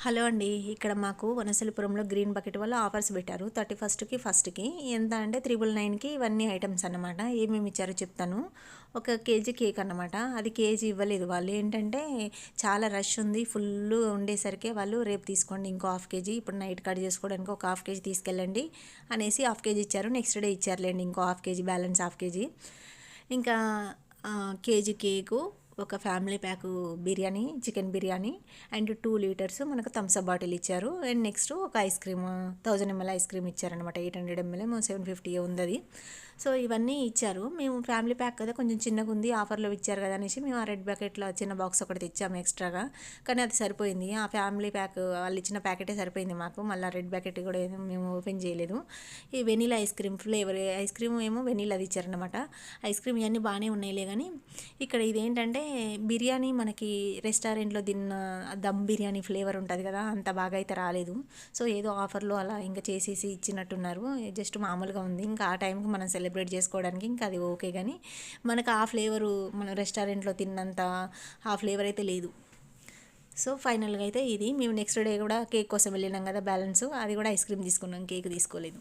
Hello అండి. ఇక్కడ మాకు వనసలిపురంలో గ్రీన్ బకెట్ వాళ్ళు ఆఫర్స్ పెట్టారు. 31కి ఫస్ట్‌కి ఎంత అంటే 999కి ఇవన్నీ ఐటెమ్స్ అన్నమాట. ఏమేమి ఇచ్చారో చెప్తాను. ఒక కేజీ కేక్ అన్నమాట. అది కేజీ ఇవ్వలేదు. వాళ్ళు ఏంటంటే చాలా రష్ ఉంది, ఫుల్ ఉండేసరికి వాళ్ళు రేపు తీసుకోండి ఇంకో హాఫ్ కేజీ, ఇప్పుడు నైట్ కట్ చేసుకోవడానికి ఒక హాఫ్ కేజీ తీసుకెళ్ళండి అనేసి హాఫ్ కేజీ ఇచ్చారు. నెక్స్ట్ డే ఇచ్చారులేండి ఇంకో half KG, balance half KG. ఇంకా కేజీ కేకు, ఒక family pack biryani, chicken biryani and 2 litres మనకు థమ్స్ అప్ బాటిల్ ఇచ్చారు. అండ్ నెక్స్ట్ ఒక ice cream 1000 ml ice cream ఇచ్చారనమాట. 800 ml 750 ఉంది అది. సో ఇవన్నీ ఇచ్చారు. మేము ఫ్యామిలీ ప్యాక్ కదా, కొంచెం చిన్నగా ఉంది, ఆఫర్లో ఇచ్చారు కదా అనేసి మేము ఆ రెడ్ బకెట్లో చిన్న బాక్స్ ఒకటి తెచ్చాము ఎక్స్ట్రాగా. కానీ అది సరిపోయింది. ఆ ఫ్యామిలీ ప్యాక్ వాళ్ళు ఇచ్చిన ప్యాకెటే సరిపోయింది మాకు. మళ్ళీ రెడ్ ప్యాకెట్ కూడా మేము ఓపెన్ చేయలేదు. ఈ vanilla ice cream flavour ice cream ఏమో వెనీలాది ఇచ్చారనమాట. ఐస్ క్రీమ్ ఇవన్నీ బాగానే ఉన్నాయిలే, కానీ ఇక్కడ ఇదేంటంటే బిర్యానీ మనకి రెస్టారెంట్లో తిన్న దమ్ బిర్యానీ ఫ్లేవర్ ఉంటుంది కదా, అంత బాగా అయితే రాలేదు. సో ఏదో ఆఫర్లో అలా ఇంకా చేసేసి ఇచ్చినట్టున్నారు. జస్ట్ మామూలుగా ఉంది. ఇంకా ఆ టైంకి మనం సెలబ్రేట్ చేసుకోవడానికి ఇంకా అది ఓకే, కానీ మనకు ఆ ఫ్లేవరు మన రెస్టారెంట్లో తిన్నంత ఆ ఫ్లేవర్ అయితే లేదు. సో ఫైనల్గా అయితే ఇది మేము నెక్స్ట్ డే కూడా కేక్ కోసం వెళ్ళినాం కదా, బ్యాలెన్స్ అది కూడా ఐస్ క్రీమ్ తీసుకున్నాం, కేక్ తీసుకోలేదు.